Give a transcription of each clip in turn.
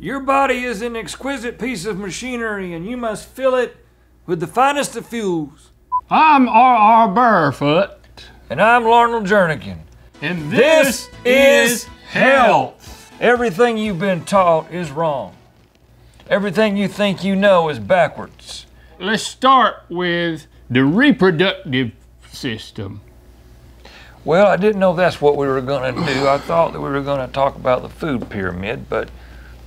Your body is an exquisite piece of machinery, and you must fill it with the finest of fuels. I'm R.R. Barefoot. And I'm Larnold Jernigan. And this is health. Everything you've been taught is wrong. Everything you think you know is backwards. Let's start with the reproductive system. Well, I didn't know that's what we were going to do. I thought that we were going to talk about the food pyramid, but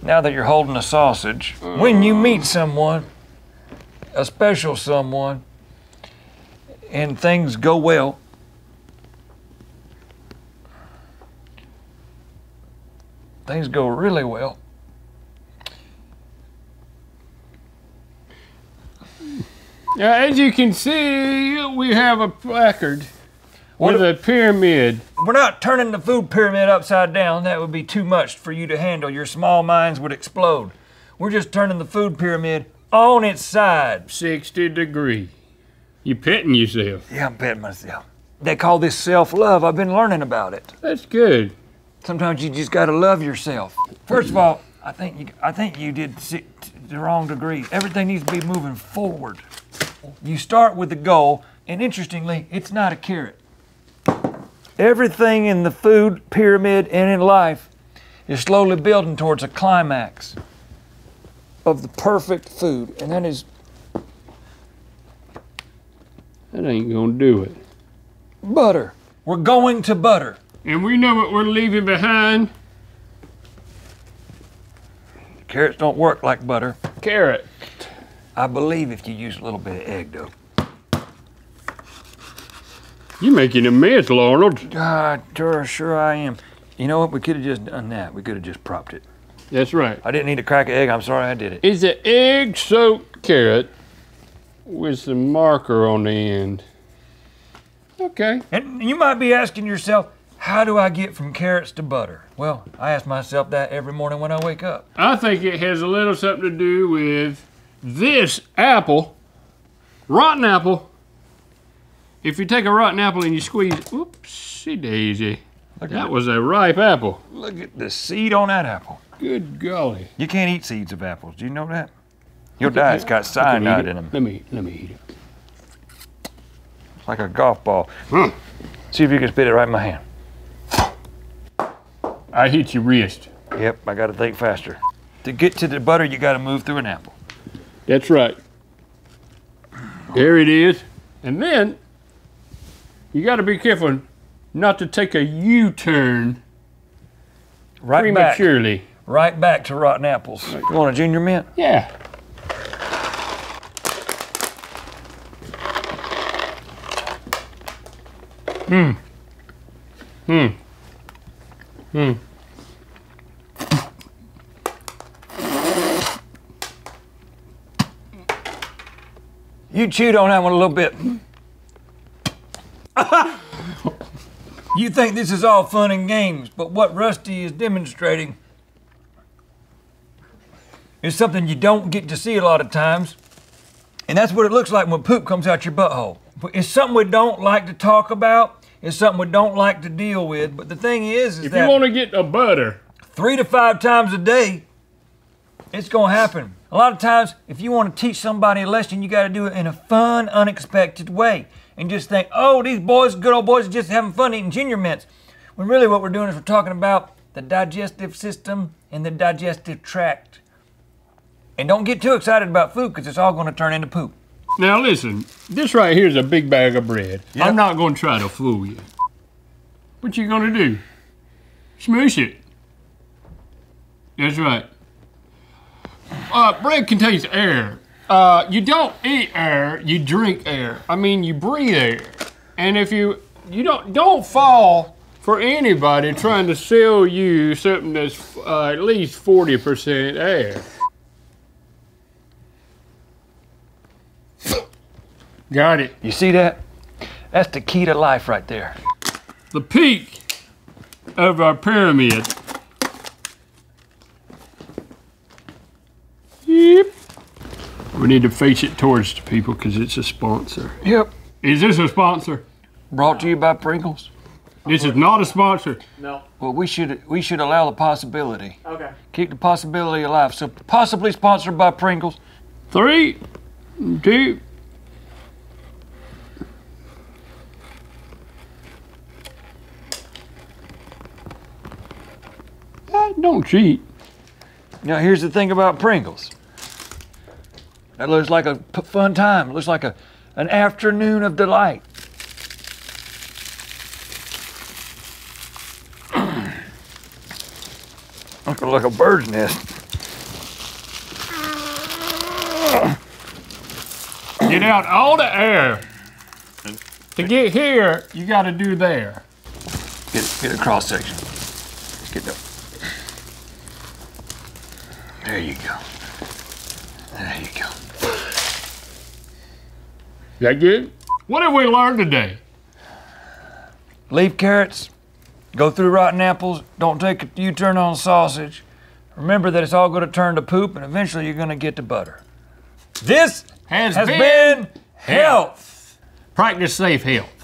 now that you're holding a sausage, when you meet someone, a special someone, and things go well, things go really well. Now, as you can see, we have a placard with a pyramid. We're not turning the food pyramid upside down. That would be too much for you to handle. Your small minds would explode. We're just turning the food pyramid on its side. 60 degree. You petting yourself. Yeah, I'm petting myself. They call this self-love. I've been learning about it. That's good. Sometimes you just gotta love yourself. First of all, I think you did the wrong degree. Everything needs to be moving forward. You start with the goal, and interestingly, it's not a carrot. Everything in the food pyramid and in life is slowly building towards a climax of the perfect food, and that is... That ain't gonna do it. butter. We're going to butter. And we know what we're leaving behind. Carrots don't work like butter. Carrot. I believe if you use a little bit of egg, though. You're making a mess, Larnold. God, sure I am. You know what? We could have just done that. We could have just propped it. That's right. I didn't need to crack an egg. I'm sorry I did it. It's an egg-soaked carrot with some marker on the end. Okay. And you might be asking yourself, how do I get from carrots to butter? Well, I ask myself that every morning when I wake up. I think it has a little something to do with this apple, rotten apple. If you take a rotten apple and you squeeze, oopsie daisy. That was a ripe apple. Look at the seed on that apple. Good golly. You can't eat seeds of apples. Do you know that? Your diet's got cyanide in them. Let me eat it. It's like a golf ball. See if you can spit it right in my hand. I hit your wrist. Yep, I gotta think faster. To get to the butter, you gotta move through an apple. That's right. There it is. And then, you gotta be careful not to take a U-turn prematurely. Right back to rotten apples. You want a junior mint? Yeah. You chewed on that one a little bit. You think this is all fun and games, but what Rusty is demonstrating is something you don't get to see a lot of times. And that's what it looks like when poop comes out your butthole. It's something we don't like to talk about. It's something we don't like to deal with. But the thing is if you want to get a butter 3 to 5 times a day, it's gonna happen. A lot of times, if you want to teach somebody a lesson, you gotta do it in a fun, unexpected way. And just think, oh, these boys, good old boys, are just having fun eating ginger mints. When really what we're doing is we're talking about the digestive system and the digestive tract. And don't get too excited about food, because it's all gonna turn into poop. Now listen, this right here is a big bag of bread. Yep. I'm not gonna try to fool you. What you gonna do? Smoosh it. That's right. Bread contains air. You don't eat air, you drink air. I mean, you breathe air. And if you don't fall for anybody trying to sell you something that's at least 40% air. Got it. You see that? That's the key to life right there. The peak of our pyramid. Yep. We need to face it towards the people because it's a sponsor. Yep. Is this a sponsor? Brought to you by Pringles. This is not a sponsor. No. Well, we should allow the possibility. Okay. Keep the possibility alive. So possibly sponsored by Pringles. 3, 2. Don't cheat. Now here's the thing about Pringles. That looks like a fun time. It looks like an afternoon of delight. Looking like a bird's nest. Get out all the air. To get here, you got to do there. Get a cross section. Get the. There you go. There you go. That good? What have we learned today? Leaf carrots. Go through rotten apples. Don't take a U-turn on sausage. Remember that it's all going to turn to poop, and eventually you're going to get to butter. This has been health. Practice safe health.